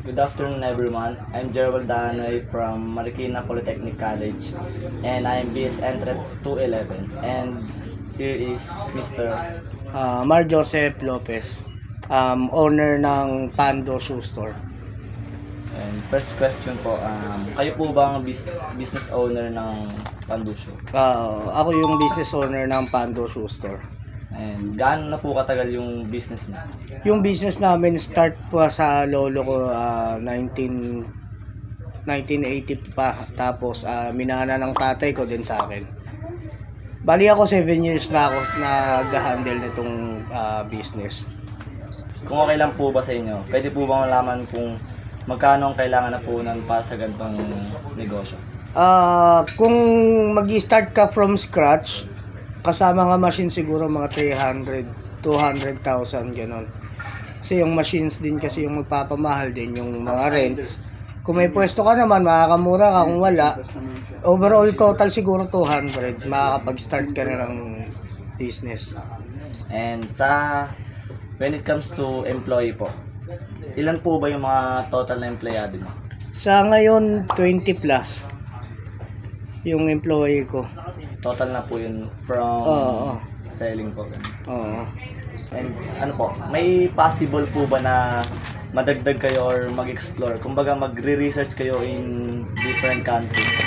Good afternoon, everyone. I'm Gerald Danoy from Marikina Polytechnic College, and I'm BS Entrep 211. And here is Mr. Mar Joseph Lopez, owner ng Pando Shoe Store. And first question po, kayo po bang business owner ng Pandusyo? Ako yung business owner ng Pando Shoe Store. And gaano na po katagal yung business niya? Yung business namin start pa sa lolo ko 1980 pa. Tapos minana ng tatay ko din sa akin. Bali ako 7 years na ako nag-handle nitong business. Kung okay lang po ba sa inyo, pwede po bang malaman kung magkano ang kailangan na po para sa ganitong negosyo? Kung mag-start ka from scratch, kasama nga machine siguro mga 300, 200,000 gano'n. Kasi yung machines din kasi yung magpapamahal din, yung mga rents. Kung may pwesto ka naman, makakamura ka. Kung wala, overall total siguro 200, makakapag-start ka na ng business. And when it comes to employee po, ilan po ba yung mga total na empleyado niyo? Sa ngayon, 20 plus yung employee ko. Total na po yun from Oo. selling po. Oo. And ano po, may possible po ba na madagdag kayo or mag-explore? Kumbaga magre-research kayo in different countries?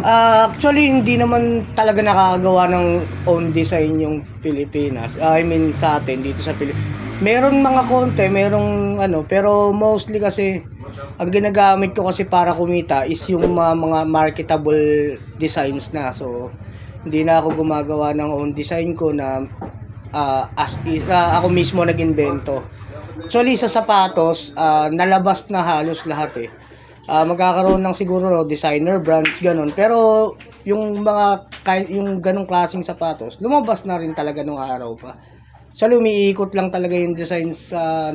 Actually, hindi naman talaga nakakagawa ng own design yung Pilipinas. I mean, sa atin, dito sa Pilipinas. Meron mga konti, merong pero mostly kasi, ang ginagamit ko kasi para kumita is yung mga marketable designs na. So, hindi na ako gumagawa ng own design ko na ako mismo nag-invento. Actually, sa sapatos, nalabas na halos lahat eh. Magkakaroon ng siguro designer brands ganun, pero yung ganung klaseng sapatos lumabas na rin talaga nung araw pa. So umiikot lang talaga yung design sa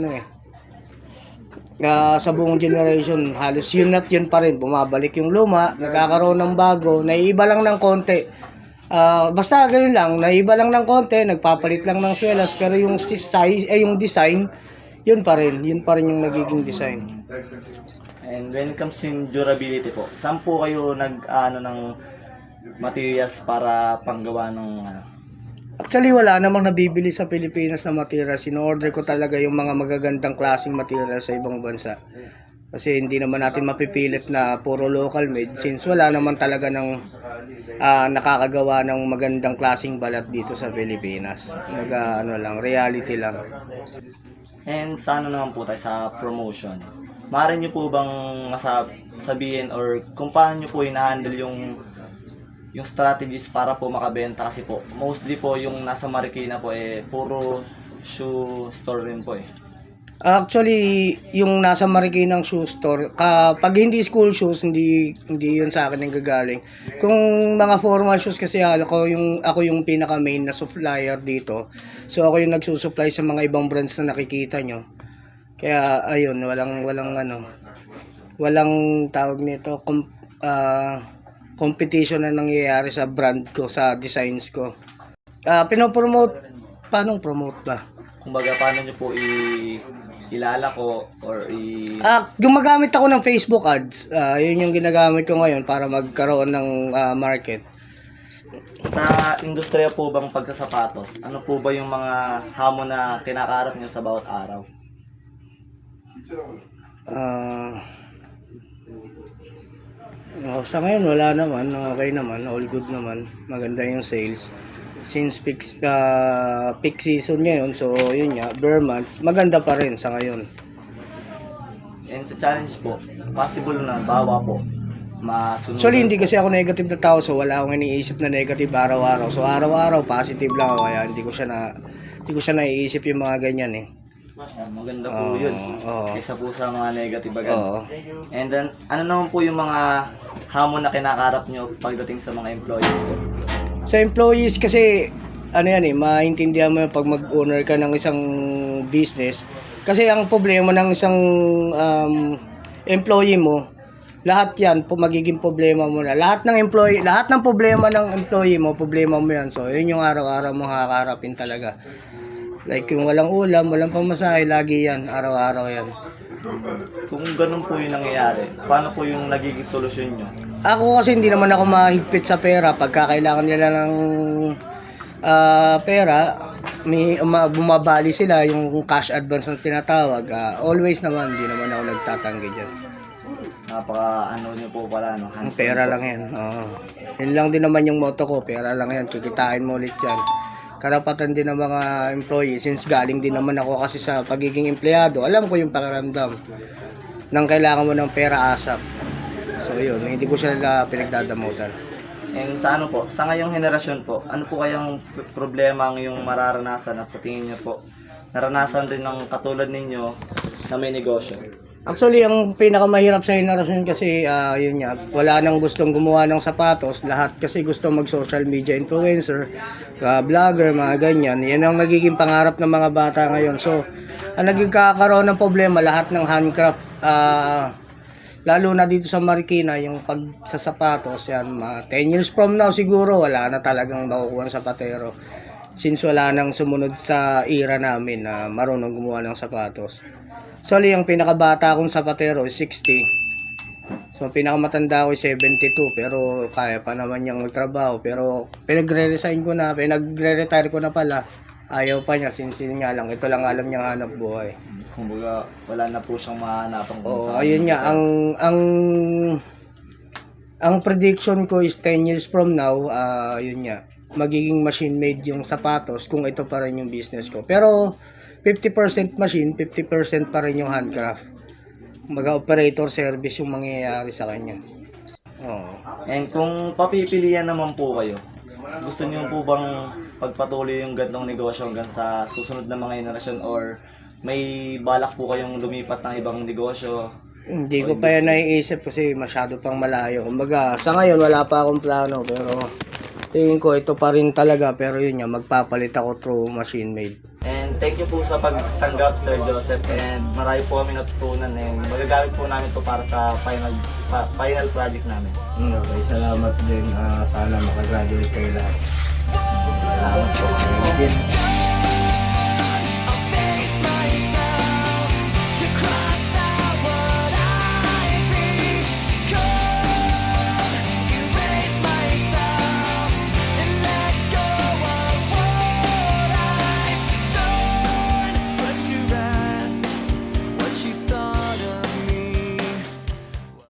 sa buong generation, halos yun at yun pa rin, bumabalik yung luma, nagkakaroon ng bago, naiiba lang ng konti. Basta ganoon lang, naiiba lang ng konti, nagpapalit lang ng swelas, pero yung size yung design yun pa rin yung nagiging design. And when it comes in durability po, saan po kayo ng materials para panggawa ng Actually, wala namang nabibili sa Pilipinas na materials. In-order ko talaga yung mga magagandang klaseng materials sa ibang bansa. Kasi hindi naman natin mapipilit na puro local made since wala naman talaga ng nakakagawa ng magandang klaseng balat dito sa Pilipinas. Reality lang. And sana naman po tayo sa promotion. Maaari nyo po bang sabihin or kung paano nyo po hinahandle yung strategies para po makabenta, kasi po mostly po yung nasa Marikina po puro shoe store rin po Actually, yung nasa Marikina shoe store, pag hindi school shoes, hindi yun sa akin ang gagaling. Kung mga formal shoes kasi ako yung pinaka main na supplier dito. So ako yung nagsusupply sa mga ibang brands na nakikita nyo. Kaya ayun, walang tawag nito, competition na nangyayari sa brand ko, sa designs ko. Pinopromote, paano promote ba? Kumbaga, paano nyo po ilalako or gumagamit ako ng Facebook ads. Yun yung ginagamit ko ngayon para magkaroon ng market. Sa industriya po bang pagsasapatos, ano po ba yung mga hamon na kinakaharap nyo sa bawat araw? Sa ngayon wala naman, okay naman, all good naman, maganda yung sales. Since peak season ngayon, so yun nga, bare months, maganda pa rin sa ngayon. And sa challenge po, possible na bawa po masunod. Actually, hindi kasi ako negative na tao, so wala akong iniisip na negative araw-araw. So araw-araw positive lang ako, kaya hindi ko siya naiisip yung mga ganyan eh. Maganda po yun. Kaysa po sa mga negative agad. And then, ano naman po yung mga hamon na kinakarap nyo pagdating sa mga employees po? Sa employees kasi, maintindihan mo pag mag-owner ka ng isang business. Kasi ang problema ng isang employee mo, lahat yan magiging problema mo na. Lahat ng problema ng employee mo, problema mo yan. So, yun yung araw-araw mo kakaharapin talaga. Like yung walang ulam, walang pamasahe, lagi yan, araw-araw yan. Kung ganun po yung nangyayari, paano po yung nagiging solusyon nyo? Ako kasi hindi naman ako mahigpit sa pera. Pagka kailangan nila ng pera, bumabali sila yung cash advance na tinatawag. Always naman, hindi naman ako nagtatanggi dyan. Napaka ano nyo po pala, no? Ang pera lang yan. Oo. Yun lang din naman yung motto ko, pera lang yan. Kikitain mo ulit yan. Karapatan din ng mga employee, since galing din naman ako kasi sa pagiging empleyado, alam ko yung pakiramdam nang kailangan mo ng pera ASAP. So yun, hindi ko sila pinagdadamutan. And sa ano po, sa ngayong henerasyon po, ano po kayang problema ang yung mararanasan at sa tingin nyo po, naranasan rin ng katulad ninyo na may negosyo? Actually, ang pinakamahirap sa henerasyon kasi, yun nga, wala nang gustong gumawa ng sapatos. Lahat kasi gusto mag-social media influencer, vlogger, mga ganyan. Yan ang nagiging pangarap ng mga bata ngayon. So, ang nagkakaroon ng problema, lahat ng handcraft, lalo na dito sa Marikina, yung pag sa sapatos, yan, 10 years from now siguro, wala na talagang makukuha ng sapatero. Since wala nang sumunod sa era namin na marunong gumawa ng sapatos. Actually, yung pinakabata akong sapatero is 60. So, pinakamatanda ko is 72. Pero kaya pa naman niyang magtrabaho. Pero pinagre-resign ko na, pinagre-retire ko na pala. Ayaw pa niya, sinsin nga lang. Ito lang alam niyang hanap buhay. Kumbaga, wala na po siyang mahanapang kung Oo, saan. ayun nga. Ang prediction ko is 10 years from now, yun nga, magiging machine-made yung sapatos kung ito pa rin yung business ko. Pero 50% machine, 50% pa rin yung handcraft. Mag-operator service yung mangyayari sa kanya. Oo. And kung papipilian naman po kayo, gusto niyo po bang pagpatuloy yung gantong negosyo hanggang sa susunod na mga henerasyon or may balak po kayong lumipat ng ibang negosyo? Hindi ko pa yan naiisip kasi masyado pang malayo. Kumbaga, sa ngayon wala pa akong plano pero tingin ko ito pa rin talaga, pero yun nga, magpapalit ako through machine made. And thank you po sa pagtanggap, Sir Joseph, and marami po kami natutunan and magagamit po namin to para sa final project namin. Okay, salamat din. Sana makagraduate kayo lahat. Salamat po.